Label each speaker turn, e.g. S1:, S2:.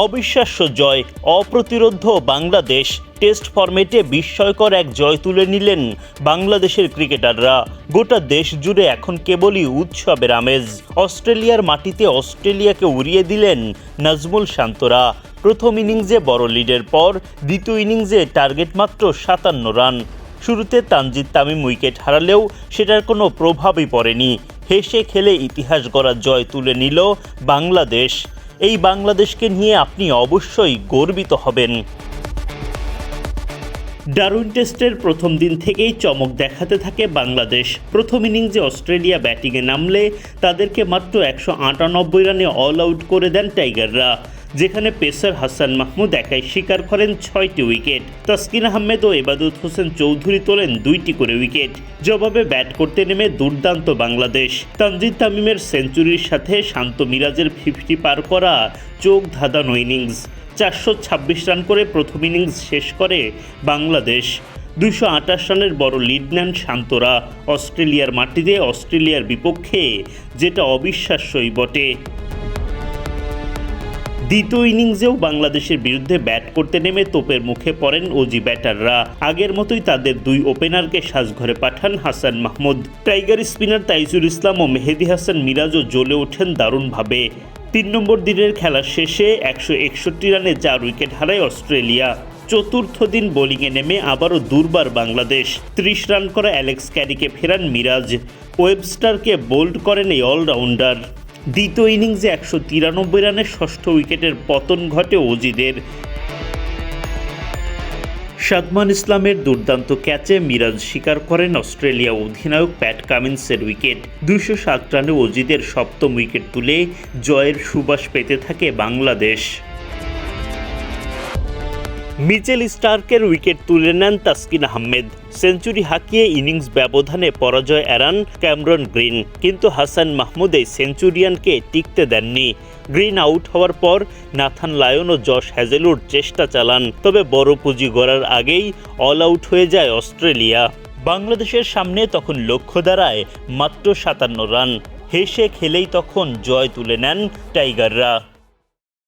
S1: অবিশ্বাস্য জয়, অপ্রতিরোধ্য বাংলাদেশ। টেস্ট ফরম্যাটে বিস্ময়কর এক জয় তুলে নিলেন বাংলাদেশের ক্রিকেটাররা। গোটা দেশ জুড়ে এখন কেবলই উৎসবের আমেজ। অস্ট্রেলিয়ার মাটিতে অস্ট্রেলিয়াকে উড়িয়ে দিলেন নাজমুল শান্তরা। প্রথম ইনিংসে বড় লিডের পর দ্বিতীয় ইনিংসে টার্গেট মাত্র 57 রান। শুরুতে তানজিদ তামিম উইকেট হারালেও সেটার কোনো প্রভাবই পড়েনি। হেসে খেলে ইতিহাস গড়া জয় তুলে নিল বাংলাদেশ। এই বাংলাদেশকে নিয়ে আপনি অবশ্যই গর্বিত হবেন। ডারউইন টেস্টের প্রথম দিন থেকেই চমক দেখাতে থাকে বাংলাদেশ। প্রথম ইনিংসে অস্ট্রেলিয়া ব্যাটিংয়ে নামলে তাদেরকে মাত্র 198 রানে অল আউট করে দেন টাইগাররা, যেখানে পেসার হাসান মাহমুদ একাই শিকার করেন 6টি উইকেট। তাসকিন আহমেদ ও এবাদত হোসেন চৌধুরী তোলেন 2টি করে উইকেট। জবাবে ব্যাট করতে নেমে দুর্দান্ত বাংলাদেশ। তানজিদ তামিমের সেঞ্চুরির সাথে শান্ত মিরাজের 50 পার করা চোখ ধাঁধানো ইনিংস। 426 রান করে প্রথম ইনিংস শেষ করে বাংলাদেশ। 228 রানের বড় লিড নেন শান্তরা। অস্ট্রেলিয়ার মাটিতে অস্ট্রেলিয়ার বিপক্ষে, যেটা অবিশ্বাস্যই বটে। দ্বিতীয় ইনিংসেও বাংলাদেশের বিরুদ্ধে ব্যাট করতে নেমে তোপের মুখে পড়েন অজি ব্যাটাররা। আগের মতোই তাদের দুই ওপেনারকে সাজঘরে পাঠান হাসান মাহমুদ। টাইগার স্পিনার তাইজুল ইসলাম ও মেহেদী হাসান মিরাজও জ্বলে ওঠেন দারুণভাবে। 3 নম্বর দিনের খেলা শেষে 161 রানে 4 উইকেট হারায় অস্ট্রেলিয়া। চতুর্থ দিন বোলিংয়ে নেমে আবারও দুর্বার বাংলাদেশ। 30 রান করা অ্যালেক্স ক্যারিকে ফেরান মিরাজ। ওয়েবস্টারকে বোল্ড করেন এই অলরাউন্ডার। দ্বিতীয় ইনিংসে 193 রানে ষষ্ঠ উইকেটের পতন ঘটে অজিদের। সাদমান ইসলামের দুর্দান্ত ক্যাচে মিরাজ শিকার করেন অস্ট্রেলিয়া অধিনায়ক প্যাট কামিন্সের উইকেট। 207 রানে অজিদের সপ্তম উইকেট তুলে জয়ের সুবাস পেতে থাকে বাংলাদেশ। মিচেল স্টার্কের উইকেট তুলে নেন তাসকিন আহমেদ। সেঞ্চুরি হাঁকিয়ে ইনিংস ব্যবধানে পরাজয় এড়ান ক্যামেরন গ্রিন, কিন্তু হাসান মাহমুদ এই সেঞ্চুরিয়ানকে টিকতে দেননি। গ্রিন আউট হওয়ার পর নাথান লায়ন ও জশ হ্যাজেলউড চেষ্টা চালান, তবে বড় পুঁজি গড়ার আগেই অল আউট হয়ে যায় অস্ট্রেলিয়া। বাংলাদেশের সামনে তখন লক্ষ্য দাঁড়ায় মাত্র 57 রান। হেসে খেলেই তখন জয় তুলে নেন টাইগাররা।